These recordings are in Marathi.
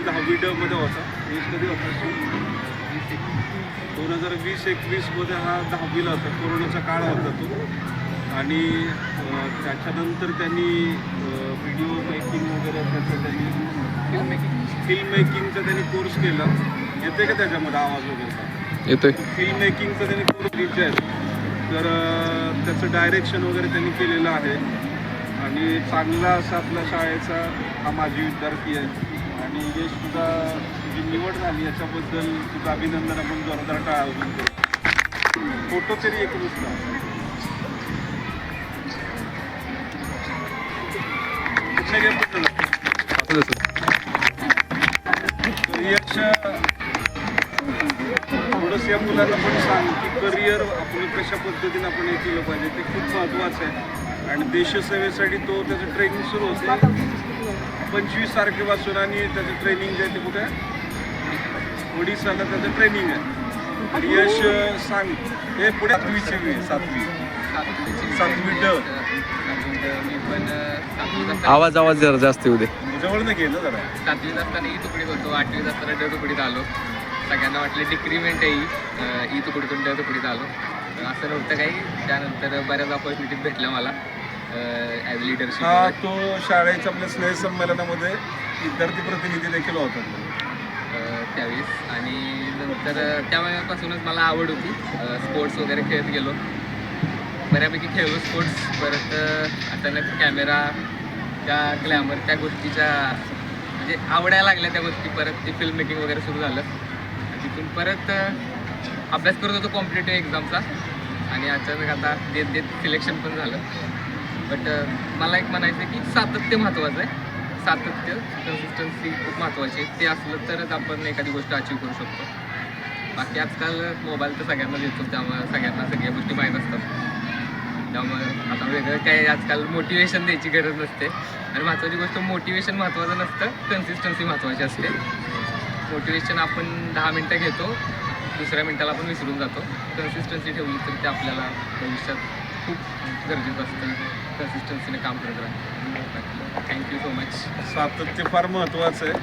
10वी ड मध्ये होता. 20 कधी होता? 2020-21 मध्ये हा 10वीला होता. कोरोनाचा काळ होता तो. आणि त्याच्यानंतर त्यांनी व्हिडिओ मेकिंग वगैरे त्याचं त्यांनी फिल्म मेकिंगचा त्यांनी कोर्स केला. येते का त्याच्यामध्ये आवाज वगैरे? येतोय. फिल्म मेकिंगचा त्यांनी कोर्स घेतला आहे. तर त्याचं डायरेक्शन वगैरे त्यांनी केलेलं आहे. आणि चांगला असा आपल्या शाळेचा हा माजी विद्यार्थी आहे. आणि यश तुझा जी निवड झाली याच्याबद्दल तुझं अभिनंदन. आपण जोरदार टाळा वाजवून करू. फोटो तरी एक नुसता यश थोडंसं या मुलांना पण सांग की करिअर आपण कशा पद्धतीने आपण हे केलं पाहिजे ते खूप महत्त्वाचं आहे. आणि देशसेवेसाठी तो त्याचं ट्रेनिंग सुरू होते 25 तारखेपासून. आणि त्याचं ट्रेनिंग जे आहे ते कुठे ओडिसाला त्याचं ट्रेनिंग आहे. आणि यश सांग हे पुढे 7वी ड आवाज जरा जास्त येऊ दे. जवळ नाही गेलं जरा. 7वीत असताना ई तुकडीत होतो. 8वीत असताना ड तुकडीत आलो. सगळ्यांना वाटलं डिक्रीमेंट आहे ई तुकडीतून ड तुकडीत आलो. असं नव्हतं काही. त्यानंतर बऱ्याच ऑपॉर्च्युनिटीज भेटल्या मला ॲज लिडरशिप. हा तो शाळेच्या आपल्या स्नेह संमेलनामध्ये विद्यार्थी प्रतिनिधी देखील होता त्यावेळेस. आणि नंतर त्यावेळेपासूनच मला आवड होती. स्पोर्ट्स वगैरे खेळत गेलो. बऱ्यापैकी खेळलो स्पोर्ट्स. परत अचानक कॅमेरा त्या ग्लॅमर त्या गोष्टीच्या म्हणजे आवडायला लागल्या त्या गोष्टी. परत ते फिल्म मेकिंग वगैरे सुरू झालं. तिथून परत अभ्यास करत होतो कॉम्पिटेटिव्ह एक्झामचा. आणि अचानक आता देत सिलेक्शन पण झालं. बट मला एक म्हणायचं आहे की सातत्य महत्त्वाचं आहे. सातत्य कन्सिस्टन्सी खूप महत्त्वाची आहे. ते असलं तरच आपण एखादी गोष्ट अचीव्ह करू शकतो. बाकी आजकाल मोबाईल तर सगळ्यांना देतो. त्यामुळे सगळ्यांना सगळ्या गोष्टी माहीत असतात. त्यामुळे आता वेगळं काही आजकाल मोटिवेशन द्यायची गरज नसते. आणि महत्त्वाची गोष्ट मोटिवेशन महत्त्वाचं नसतं, कन्सिस्टन्सी महत्त्वाची असते. मोटिवेशन आपण 10 मिनटं घेतो, दुसऱ्या मिनटाला आपण विसरून जातो. कन्सिस्टन्सी ठेवली तर ते आपल्याला भविष्यात खूप गरजेचं असतं. कन्सिस्टन्सीने काम करत राहतं. Thank you so much. सातत्य फार महत्त्वाचं आहे.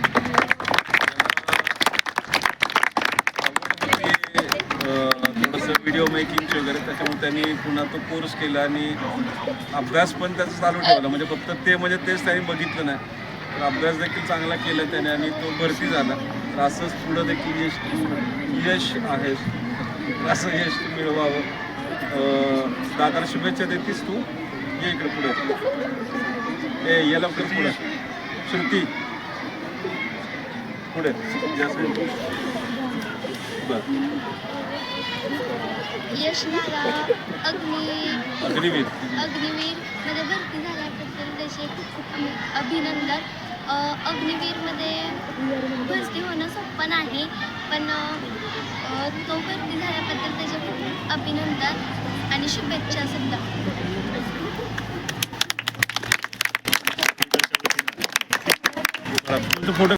थोडंसं व्हिडिओ मेकिंगचे वगैरे त्याच्यामुळे त्यांनी पुन्हा तो कोर्स केला. आणि अभ्यास पण त्याचा चालू ठेवला. म्हणजे फक्त तेच त्यांनी बघितलं नाही, तर अभ्यास देखील चांगला केला त्याने. आणि तो भरती झाला. तर असंच पुढं देखील यश आहे. असं यश तू मिळवावं. दादाला शुभेच्छा देतीस तू. ये इकडे पुढे. याला कर पुढे. श्रुती पुढे. यश मला अग्निवीर मध्ये भरती झाल्याबद्दल त्याचे खूप अभिनंदन. अग्निवीरमध्ये भरती होणं सोपं नाही, पण तो भरती झाल्याबद्दल त्याचे खूप अभिनंदन आणि शुभेच्छा सुद्धा. फोटो